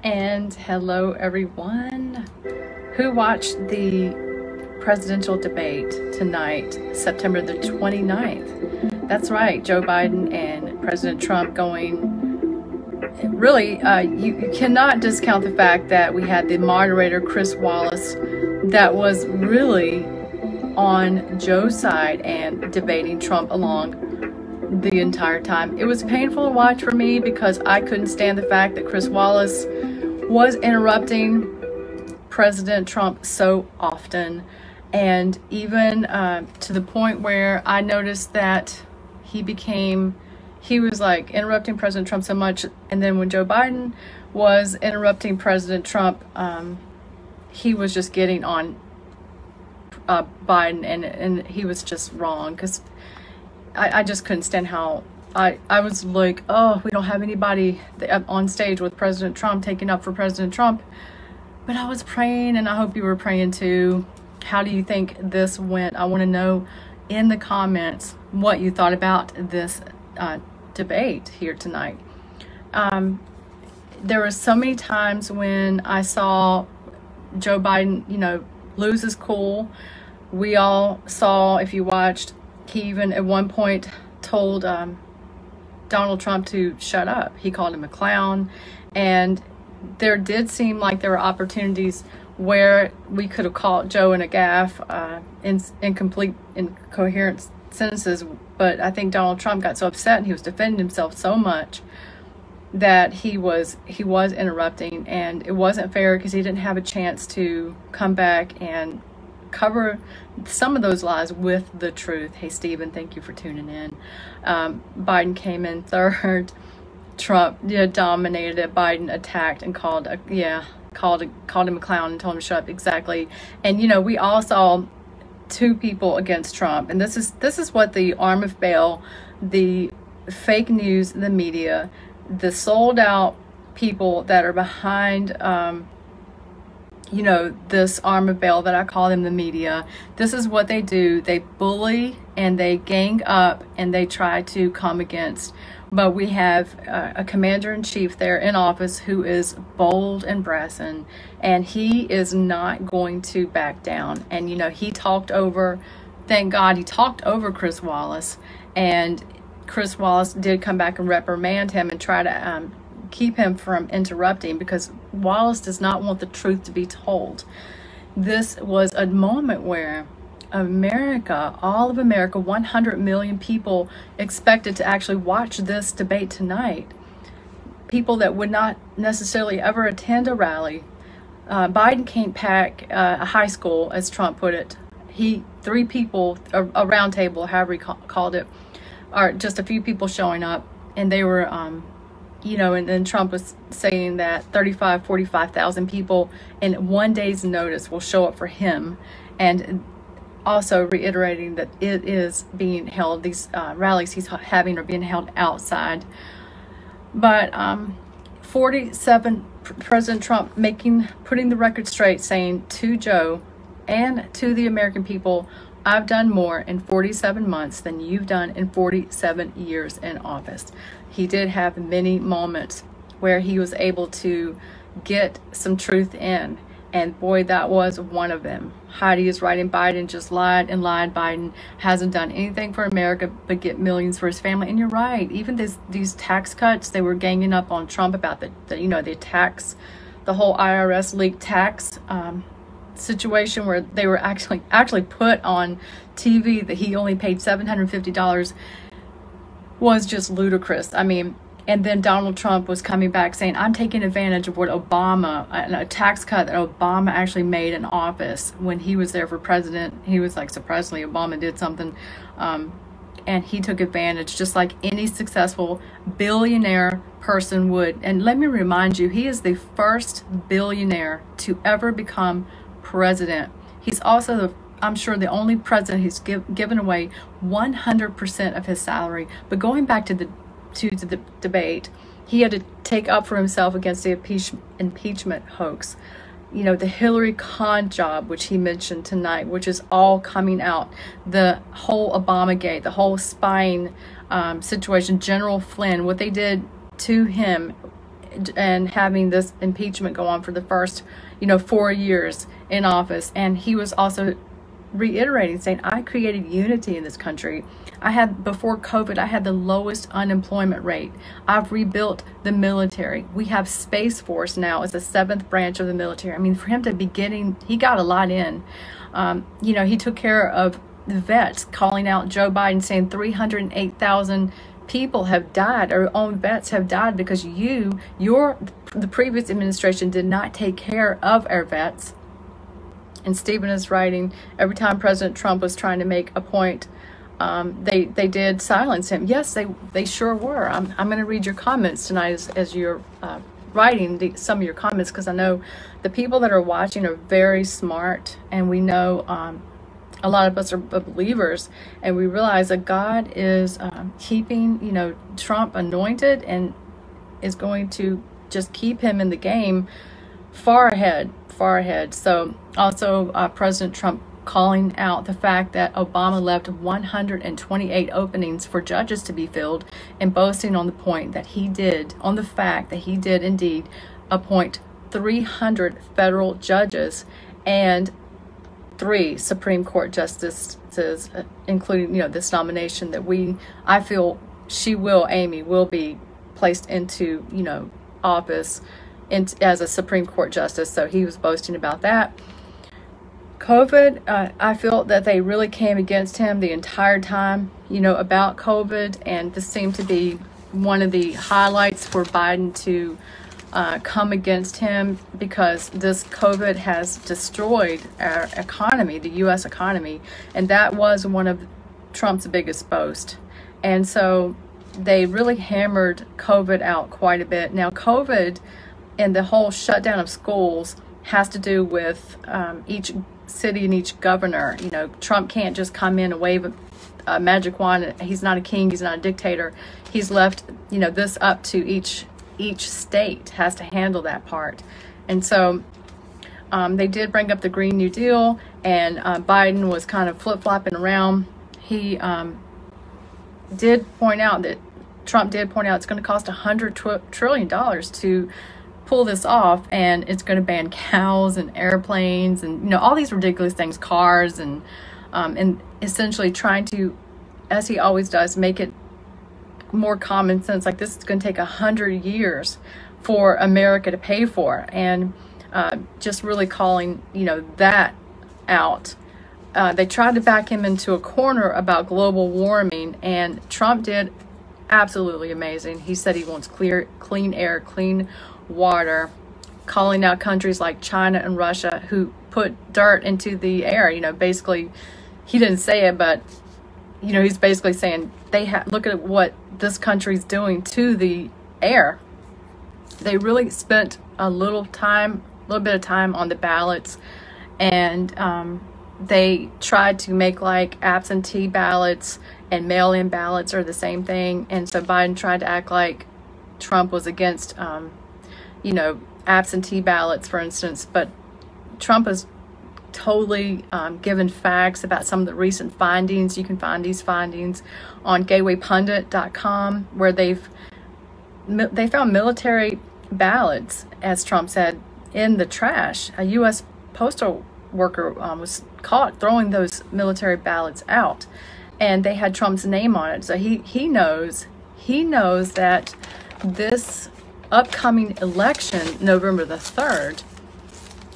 And hello everyone who watched the presidential debate tonight, September the 29th. That's right, Joe Biden and President Trump going, really, you cannot discount the fact that we had the moderator, Chris Wallace, that was really on Joe's side and debating Trump along the entire time. It was painful to watch for me because I couldn't stand the fact that Chris Wallace was interrupting President Trump so often, and even to the point where I noticed that he was like interrupting President Trump so much, and then when Joe Biden was interrupting President Trump, he was just getting on Biden, and he was just wrong, because I just couldn't stand how I was like, oh, we don't have anybody on stage with President Trump taking up for President Trump. But I was praying, and I hope you were praying too. How do you think this went? I want to know in the comments what you thought about this debate here tonight. There were so many times when I saw Joe Biden, lose his cool. We all saw, if you watched, he even at one point told Donald Trump to shut up. He called him a clown, and there did seem like there were opportunities where we could have called Joe in a gaffe, incomplete, incoherent sentences, but I think Donald Trump got so upset and he was defending himself so much that he was interrupting, and it wasn't fair because he didn't have a chance to come back and cover some of those lies with the truth. Hey Stephen, thank you for tuning in. Biden came in third. Trump dominated it. Biden attacked and called him a clown and told him to shut up. Exactly. And we all saw two people against Trump, and this is what the arm of Baal, the fake news, the media, the sold out people that are behind this arm of Baal that I call them, the media. This is what they do. They bully and they gang up and they try to come against. But we have a commander-in-chief there in office who is bold and brazen, and he is not going to back down. And he talked over, thank God he talked over Chris Wallace, and Chris Wallace did come back and reprimand him and try to keep him from interrupting, because Wallace does not want the truth to be told. This was a moment where America, all of America, 100 million people expected to actually watch this debate tonight. People that would not necessarily ever attend a rally. Biden can't pack a high school, as Trump put it. Three people, a round table, however he called it, or just a few people showing up, and they were and then Trump was saying that 45,000 people in one day's notice will show up for him, and also reiterating that it is being held, these rallies he's having are being held outside. But 47, President Trump putting the record straight, saying to Joe and to the American people, I've done more in 47 months than you've done in 47 years in office. He did have many moments where he was able to get some truth in, and boy, that was one of them. Heidi is writing, Biden just lied and lied. Biden hasn't done anything for America but get millions for his family. And you're right, even these tax cuts, they were ganging up on Trump about the tax, the whole IRS leaked tax situation, where they were actually put on TV that he only paid $750, was just ludicrous. I mean, and then Donald Trump was coming back saying, I'm taking advantage of what Obama, a tax cut that Obama actually made in office when he was there for president. He was like, surprisingly, Obama did something, and he took advantage just like any successful billionaire person would. And let me remind you, he is the first billionaire to ever become president. He's also I'm sure the only president who's given away 100% of his salary. But going back to the debate, he had to take up for himself against the impeachment hoax. The Hillary con job, which he mentioned tonight, which is all coming out. The whole Obamagate, the whole spying situation, General Flynn, what they did to him and having this impeachment go on for the first, 4 years in office. And he was also reiterating, saying, I created unity in this country. Before COVID, I had the lowest unemployment rate. I've rebuilt the military. We have Space Force now as the 7th branch of the military. I mean, for him to be he got a lot in. He took care of the vets, calling out Joe Biden, saying 308,000 people have died, our own vets have died because the previous administration did not take care of our vets. And Stephen is writing, every time President Trump was trying to make a point, they did silence him. Yes, they sure were. I'm going to read your comments tonight as you're writing some of your comments, because I know the people that are watching are very smart, and we know a lot of us are believers, and we realize that God is keeping Trump anointed and is going to just keep him in the game far ahead. So also President Trump calling out the fact that Obama left 128 openings for judges to be filled, and boasting on the fact that he did indeed appoint 300 federal judges and 3 Supreme Court justices, including this nomination that I feel Amy will be placed into office as a Supreme Court justice. So he was boasting about that. COVID, I feel that they really came against him the entire time, about COVID, and this seemed to be one of the highlights for Biden to come against him, because this COVID has destroyed our economy, the U.S. economy, and that was one of Trump's biggest boasts. And so they really hammered COVID out quite a bit. Now, COVID and the whole shutdown of schools has to do with each city and each governor. Trump can't just come in and wave a magic wand. He's not a king. He's not a dictator. He's left, this up to each state has to handle that part. And so they did bring up the Green New Deal, and Biden was kind of flip-flopping around. He did point out that Trump did point out it's going to cost $100 trillion to pull this off, and it's going to ban cows and airplanes and all these ridiculous things, cars, and essentially trying to, as he always does, make it more common sense, like this is going to take 100 years for America to pay for, and just really calling that out. They tried to back him into a corner about global warming, and Trump did absolutely amazing. He said he wants clean air, clean water, calling out countries like China and Russia who put dirt into the air. Basically, he didn't say it, but he's basically saying look at what this country's doing to the air. They really spent a little bit of time on the ballots, and they tried to make like absentee ballots and mail-in ballots are the same thing. And so Biden tried to act like Trump was against absentee ballots, for instance, but Trump has totally given facts about some of the recent findings. You can find these findings on gatewaypundit.com, where they found military ballots, as Trump said, in the trash. A U.S. postal worker was caught throwing those military ballots out, and they had Trump's name on it. So he knows that this upcoming election, November the 3rd,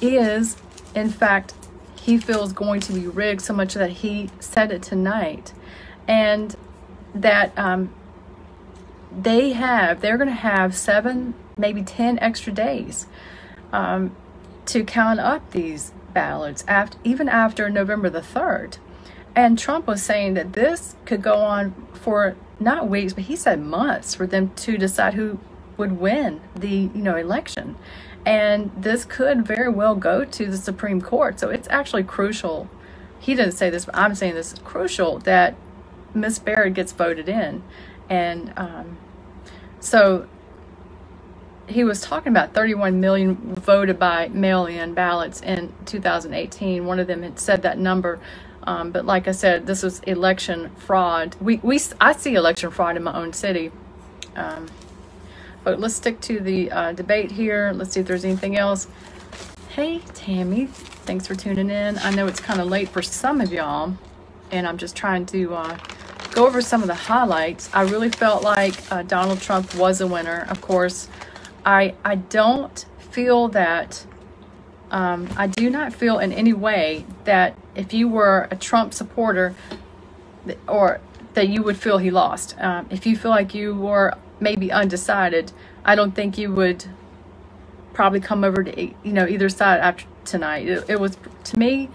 is, in fact, he feels going to be rigged, so much that he said it tonight. And that they're going to have 7, maybe 10 extra days to count up these ballots, even after November the 3rd. And Trump was saying that this could go on for not weeks, but he said months, for them to decide who would win the election. And this could very well go to the Supreme Court. So it's actually crucial. He didn't say this, but I'm saying this is crucial, that Miss Barrett gets voted in. And so he was talking about 31 million voted by mail-in ballots in 2018. One of them had said that number. But like I said, this is election fraud. I see election fraud in my own city. But let's stick to the debate here. Let's see if there's anything else. Hey, Tammy, thanks for tuning in. I know it's kind of late for some of y'all, and I'm just trying to go over some of the highlights. I really felt like Donald Trump was a winner. Of course, I don't feel that, I do not feel in any way that if you were a Trump supporter, or that you would feel he lost. If you feel like you were maybe undecided, I don't think you would probably come over to, you know, either side after tonight. It was, to me,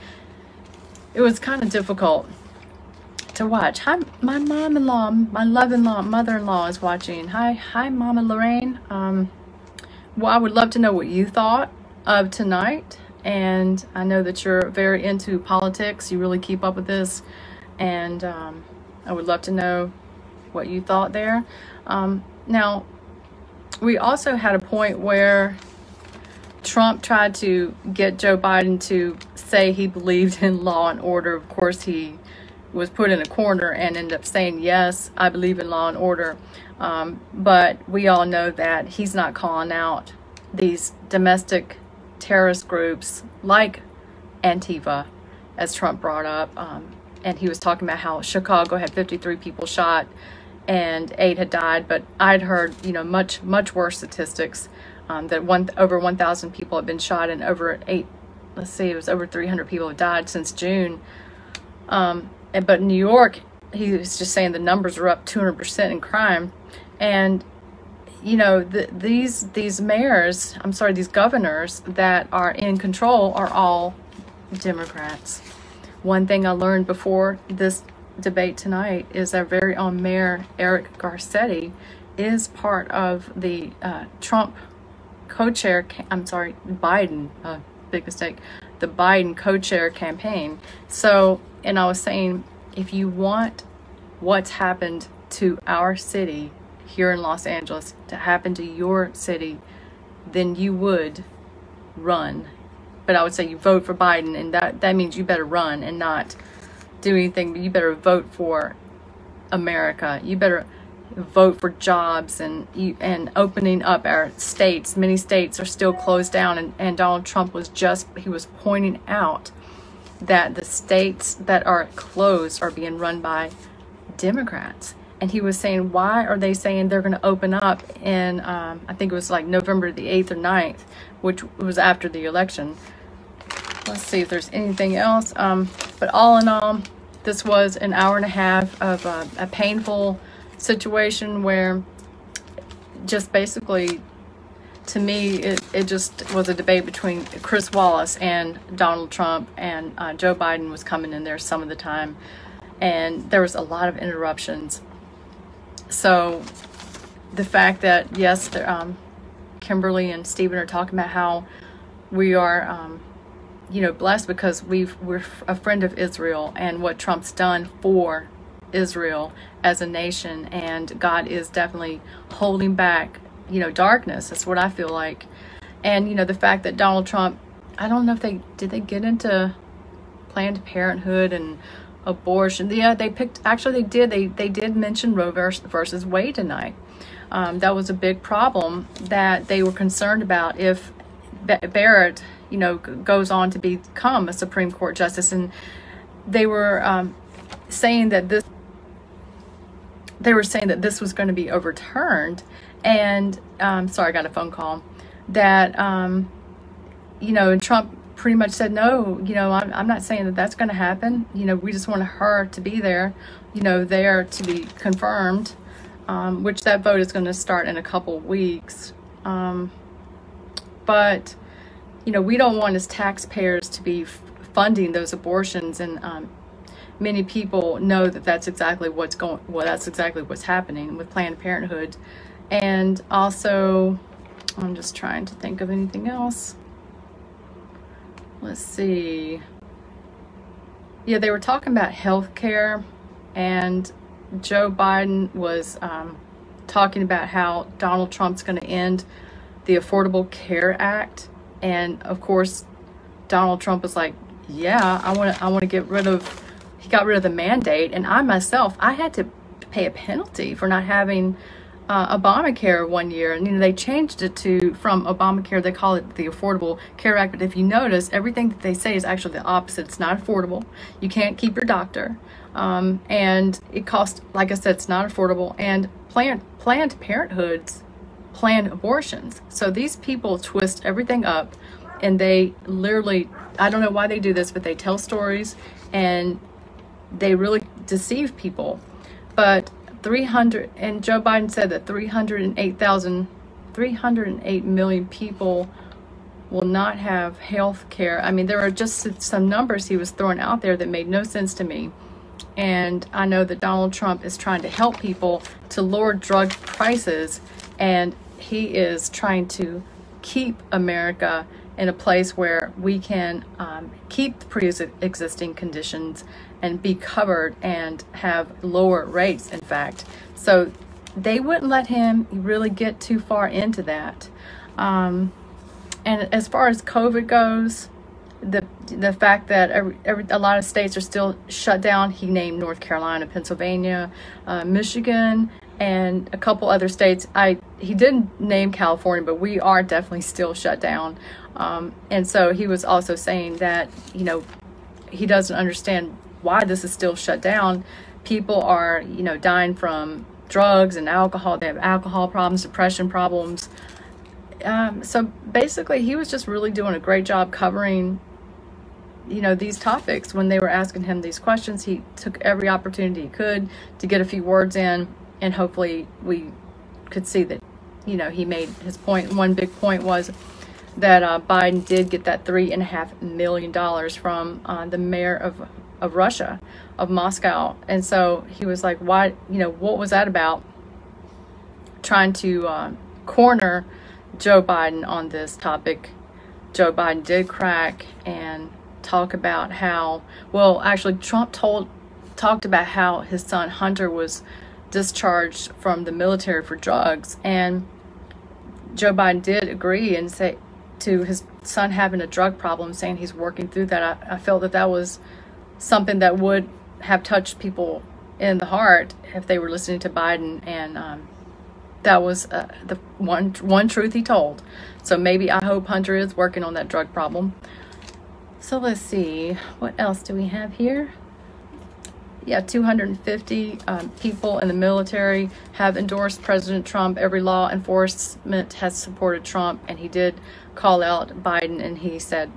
it was kind of difficult to watch. Hi, my mom-in-law, my love-in-law, mother-in-law is watching. Hi, Mama Lorraine. Well, I would love to know what you thought of tonight, and I know that you're very into politics. You really keep up with this, and I would love to know what you thought there. Now, we also had a point where Trump tried to get Joe Biden to say he believed in law and order. Of course, he was put in a corner and ended up saying, yes, I believe in law and order. But we all know that he's not calling out these domestic terrorist groups like Antifa, as Trump brought up. And he was talking about how Chicago had 53 people shot and 8 had died. But I'd heard, you know, much worse statistics, that over 1,000 people have been shot and over it was over 300 people have died since June. But in New York, he was just saying the numbers are up 200% in crime. And, you know, these mayors, I'm sorry, these governors that are in control are all Democrats. One thing I learned before this debate tonight is our very own Mayor Eric Garcetti is part of the Trump co-chair, Biden, big mistake, the Biden co-chair campaign. So, and I was saying, if you want what's happened to our city here in Los Angeles to happen to your city, then you would run. But I would say you vote for Biden, and that means you better run and not do anything. But you better vote for America. You better vote for jobs and opening up our states. Many states are still closed down, and Donald Trump was pointing out that the states that are closed are being run by Democrats. And he was saying, why are they saying they're going to open up in, I think it was like November the 8th or 9th, which was after the election. Let's see if there's anything else. But all in all, this was an hour and a half of a painful situation where just basically, to me, it just was a debate between Chris Wallace and Donald Trump, and Joe Biden was coming in there some of the time, and there was a lot of interruptions. So the fact that, yes, Kimberly and Stephen are talking about how we are, you know, blessed because we're a friend of Israel and what Trump's done for Israel as a nation, and God is definitely holding back, you know, darkness. That's what I feel like. And, you know, the fact that Donald Trump, I don't know if did they get into Planned Parenthood and abortion. Yeah, they did mention Roe versus Wade tonight. That was a big problem that they were concerned about if Barrett, you know, goes on to become a Supreme Court justice. And they were saying that this was going to be overturned. And sorry, I got a phone call that you know, and Trump pretty much said, no, you know, I'm not saying that that's going to happen. You know, we just want her to be there, you know, there to be confirmed, which that vote is going to start in a couple of weeks. But, you know, we don't want as taxpayers to be funding those abortions. And many people know that that's exactly what's happening with Planned Parenthood. And also, I'm just trying to think of anything else. Let's see. Yeah, they were talking about health care, and Joe Biden was talking about how Donald Trump's going to end the Affordable Care Act. And of course, Donald Trump was like, yeah, I want to get rid of, he got rid of the mandate. And I myself, I had to pay a penalty for not having Obamacare one year, and they changed it from Obamacare, they call it the Affordable Care Act, but if you notice, everything that they say is actually the opposite. It's not affordable. You can't keep your doctor, and it costs, like I said, it's not affordable, and Planned Parenthoods planned abortions. So these people twist everything up, and they literally, I don't know why they do this, but they tell stories and they really deceive people. But 300, and Joe Biden said that 308 million people will not have health care. I mean, there are just some numbers he was throwing out there that made no sense to me. And I know that Donald Trump is trying to help people to lower drug prices, and he is trying to keep America in a place where we can keep the pre-existing conditions and be covered and have lower rates, in fact. So they wouldn't let him really get too far into that. And as far as COVID goes, the fact that a lot of states are still shut down, he named North Carolina, Pennsylvania, Michigan, and a couple other states. He didn't name California, but we are definitely still shut down. And so he was also saying that, he doesn't understand why this is still shut down. People are, dying from drugs and alcohol. They have alcohol problems, depression problems. So basically, he was just really doing a great job covering, these topics. When they were asking him these questions, he took every opportunity he could to get a few words in, and hopefully we could see that, he made his point. One big point was that Biden did get that $3.5 million from the mayor of Russia, of Moscow. And so he was like, why, what was that about? Trying to corner Joe Biden on this topic. Joe Biden did crack and talk about how, well, actually Trump talked about how his son Hunter was discharged from the military for drugs, and Joe Biden did agree and say to his son having a drug problem, saying he's working through that. I felt that was something that would have touched people in the heart if they were listening to Biden, and that was the one truth he told. So maybe I hope Hunter is working on that drug problem. So let's see, what else do we have here? Yeah, 250 people in the military have endorsed President Trump. Every law enforcement has supported Trump, and he did call out Biden, and he said,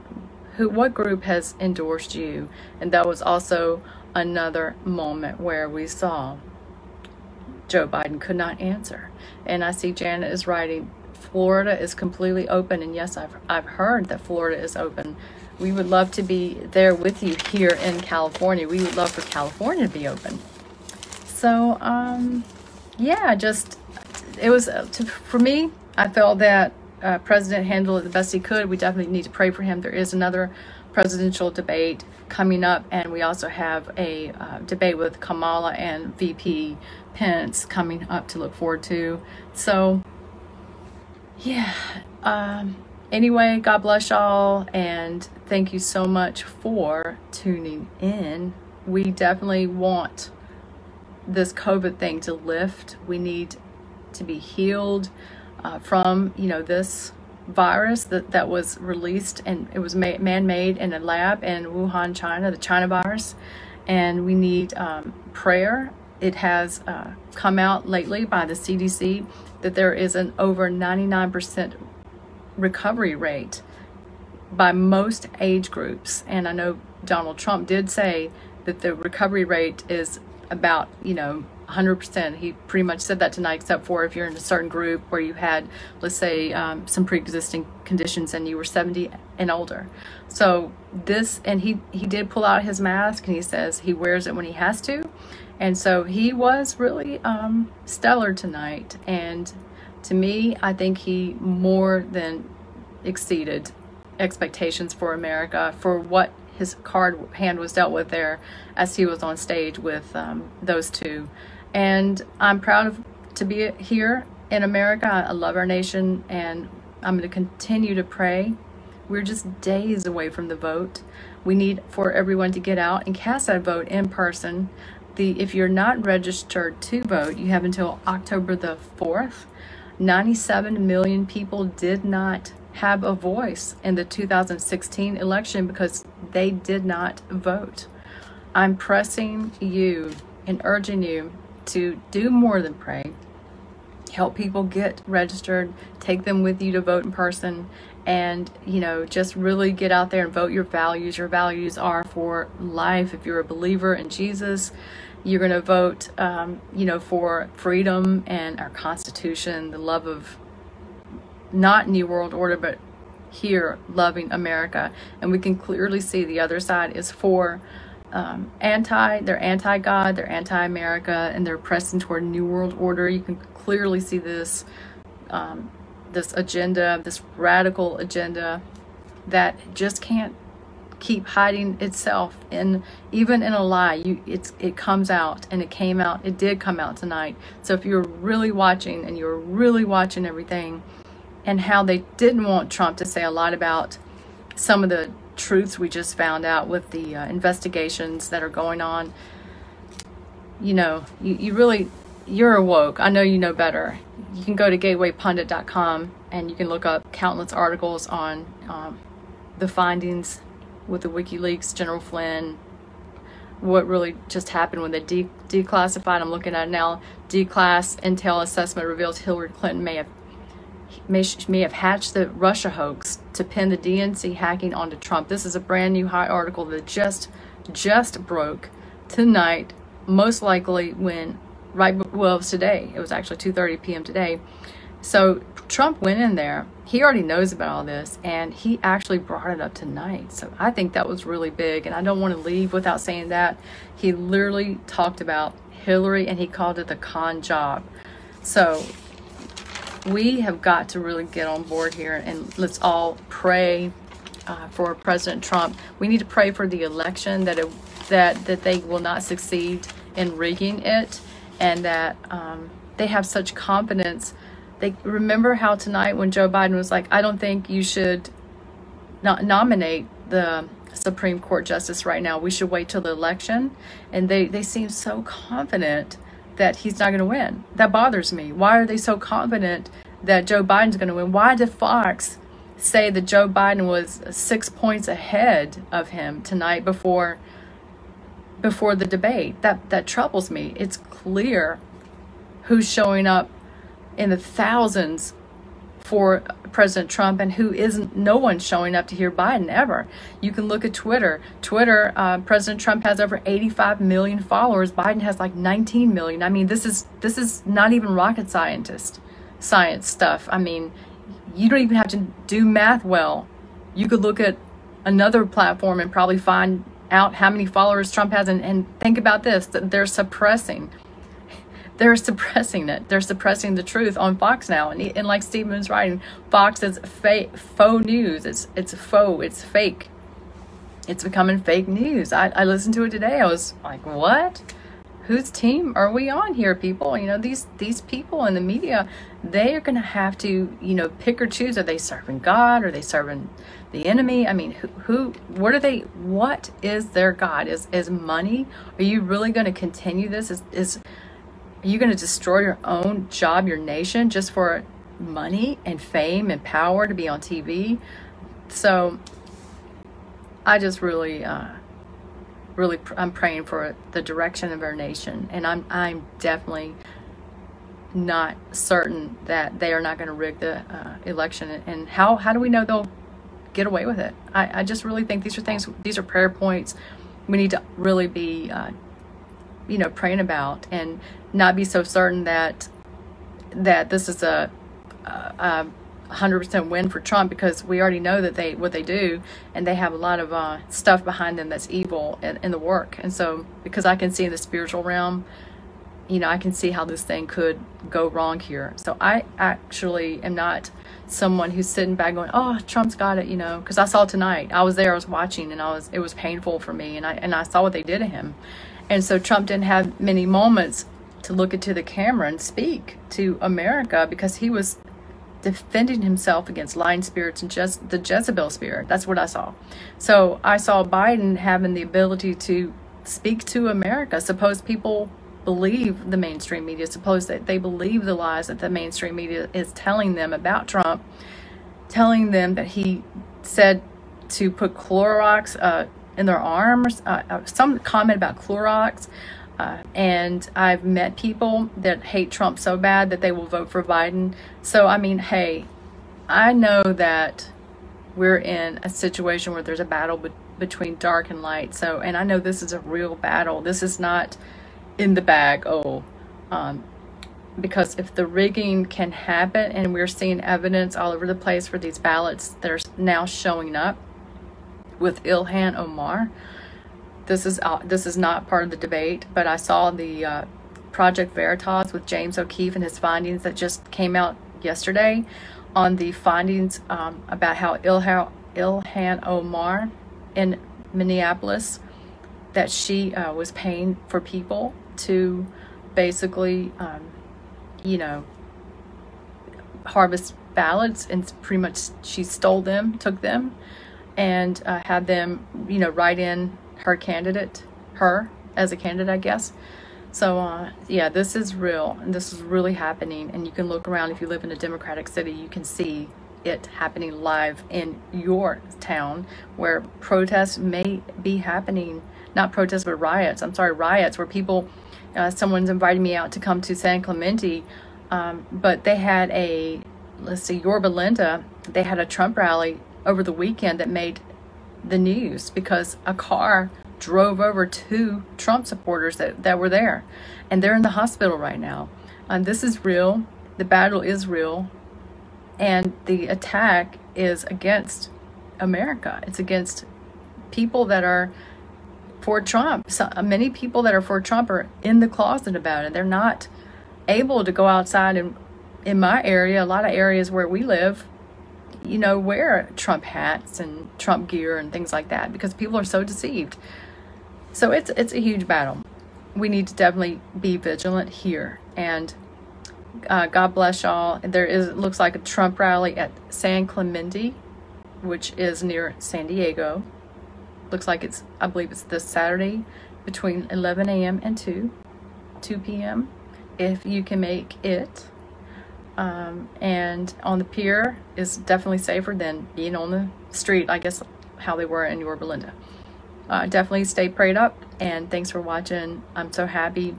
what group has endorsed you? And that was also another moment where we saw Joe Biden could not answer. And I see Janet is writing, Florida is completely open. And yes, I've heard that Florida is open. We would love to be there with you here in California. We would love for California to be open. So, yeah, it was, for me, I felt that President handled it the best he could. We definitely need to pray for him. There is another presidential debate coming up, and we also have a debate with Kamala and VP Pence coming up to look forward to. So, yeah. Anyway, God bless y'all, and thank you so much for tuning in. We definitely want this COVID thing to lift. We need to be healed from, this virus that was released, and it was man-made in a lab in Wuhan, China, the China virus. And we need prayer. It has come out lately by the CDC that there is an over 99% recovery rate by most age groups. And I know Donald Trump did say that the recovery rate is about, 100%. He pretty much said that tonight, except for if you're in a certain group where you had, let's say, some pre-existing conditions and you were 70 and older. So and he did pull out his mask, and he says he wears it when he has to. And so he was really stellar tonight. And to me, I think he more than exceeded expectations for America for what his hand was dealt with there as he was on stage with those two. And I'm proud to be here in America. I love our nation, and I'm going to continue to pray. We're just days away from the vote. We need for everyone to get out and cast that vote in person. if you're not registered to vote, you have until October the 4th. 97 million people did not have a voice in the 2016 election because they did not vote. I'm pressing you and urging you to do more than pray. Help people get registered, take them with you to vote in person, and, you know, just really get out there and vote your values. Your values are for life. If you're a believer in Jesus, you're going to vote, you know, for freedom and our Constitution, the love of not New World Order, but here, loving America. And we can clearly see the other side is for they're anti-God, they're anti-America, and they're pressing toward New World Order. You can clearly see this this agenda, this radical agenda that just can't keep hiding itself even in a lie. It comes out, and it did come out tonight. So if you're really watching, and you're really watching everything, and how they didn't want Trump to say a lot about some of the truths we just found out with the investigations that are going on, you know, you're awoke. I know you know better. You can go to gatewaypundit.com and you can look up countless articles on the findings with the WikiLeaks, General Flynn, what really just happened when they declassified. I'm looking at it now. Declass intel assessment reveals Hillary Clinton may have hatched the Russia hoax to pin the DNC hacking onto Trump. This is a brand new hot article that just broke tonight, most likely well, it was today. It was actually 2:30 p.m. today. So Trump went in there. He already knows about all this, and he actually brought it up tonight. So I think that was really big, and I don't want to leave without saying that. He literally talked about Hillary, and he called it the con job. So we have got to really get on board here, and let's all pray for President Trump. We need to pray for the election, that they will not succeed in rigging it, and that they have such confidence. They remember how tonight when Joe Biden was like, I don't think you should not nominate the Supreme Court justice right now. We should wait till the election. And they seem so confident that he's not going to win. That bothers me. Why are they so confident that Joe Biden's going to win? Why did Fox say that Joe Biden was 6 points ahead of him tonight before the debate? That troubles me. It's clear who's showing up in the thousands for President Trump and who isn't. No one's showing up to hear Biden ever. You can look at Twitter. President Trump has over 85 million followers. Biden has like 19 million. I mean, this is not even rocket science stuff. I mean, you don't even have to do math well. You could look at another platform and probably find out how many followers Trump has, and think about this, that they're suppressing it. They're suppressing the truth on Fox now. And like Stephen's writing, Fox is faux news. It's faux. It's fake. It's becoming fake news. I listened to it today. I was like, what? Whose team are we on here, people? You know, these people in the media, they are going to have to, you know, pick or choose. Are they serving God? Are they serving the enemy? I mean, what is their God? Is money? Are you really going to continue this? Are you going to destroy your own job, your nation, just for money and fame and power to be on TV? So I just really, I'm praying for the direction of our nation, and I'm definitely not certain that they are not going to rig the election. And how do we know they'll get away with it? I just really think these are prayer points we need to really be you know, praying about, and not be so certain that this is a 100% win for Trump, because we already know that what they do, and they have a lot of stuff behind them that's evil in the work. And so, because I can see in the spiritual realm, you know, I can see how this thing could go wrong here. So I actually am not someone who's sitting back going, oh, Trump's got it, you know, because I saw tonight. I was there, I was watching, and it was painful for me, and I saw what they did to him. And so Trump didn't have many moments to look into the camera and speak to America, because he was defending himself against lying spirits and just the Jezebel spirit. That's what I saw. So I saw Biden having the ability to speak to America. Suppose people believe the mainstream media. Suppose that they believe the lies that the mainstream media is telling them about Trump, telling them that he said to put Clorox in their arms, some comment about Clorox. And I've met people that hate Trump so bad that they will vote for Biden. So, I mean, hey, I know that we're in a situation where there's a battle between dark and light. So, and I know this is a real battle. This is not in the bag. Because if the rigging can happen, and we're seeing evidence all over the place for these ballots that are now showing up with Ilhan Omar, this is not part of the debate. But I saw the Project Veritas with James O'Keefe and his findings that just came out yesterday on the findings about how Ilhan Omar in Minneapolis, that she was paying for people to basically harvest ballots, and pretty much she stole them, took them, and had them write in her as a candidate, I guess. So yeah, this is real, and this is really happening, and you can look around. If you live in a Democratic city, you can see it happening live in your town, where protests may be happening. Not protests, but riots. I'm sorry, riots, where people, someone's invited me out to come to San Clemente, but they had Yorba Linda, they had a Trump rally over the weekend that made the news because a car drove over 2 Trump supporters that were there, and they're in the hospital right now. This is real. The battle is real, and the attack is against America. It's against people that are for Trump. So many people that are for Trump are in the closet about it. They're not able to go outside, and in my area, a lot of areas where we live, wear Trump hats and Trump gear and things like that because people are so deceived. So it's a huge battle. We need to definitely be vigilant here. And God bless y'all. It looks like a Trump rally at San Clemente, which is near San Diego. Looks like I believe it's this Saturday between 11 a.m. and 2 p.m. if you can make it. And on the pier is definitely safer than being on the street, I guess how they were in Yorba Linda. Definitely stay prayed up, and thanks for watching. I'm so happy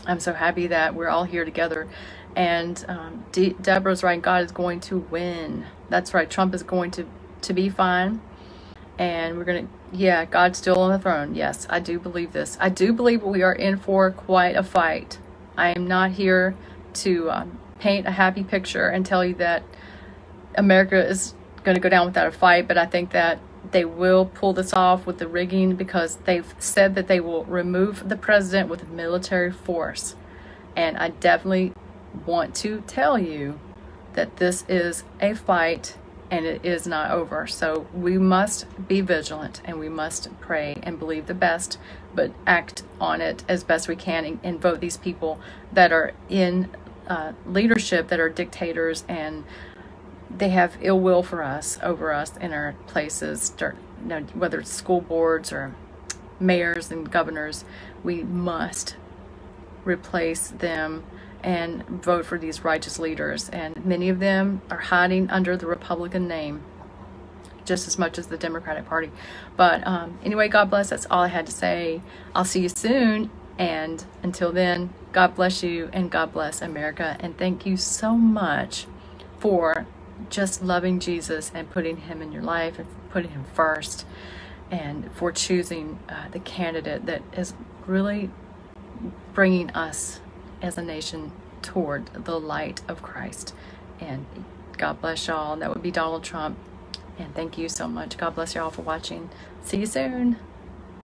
that we're all here together. And Deborah's right, God is going to win. That's right, Trump is going to be fine. And God's still on the throne. Yes, I do believe this. I do believe we are in for quite a fight. I am not here to paint a happy picture and tell you that America is going to go down without a fight, but I think that they will pull this off with the rigging, because they've said that they will remove the president with military force. And I definitely want to tell you that this is a fight, and it is not over. So we must be vigilant, and we must pray and believe the best, but act on it as best we can, and vote these people that are in leadership, that are dictators, and they have ill will for us, over us in our places, whether it's school boards or mayors and governors. We must replace them and vote for these righteous leaders. And many of them are hiding under the Republican name just as much as the Democratic Party. But anyway, God bless. That's all I had to say. I'll see you soon. And until then, God bless you, and God bless America. And thank you so much for just loving Jesus and putting him in your life and putting him first, and for choosing the candidate that is really bringing us as a nation toward the light of Christ. And God bless y'all. That would be Donald Trump. And thank you so much. God bless y'all for watching. See you soon.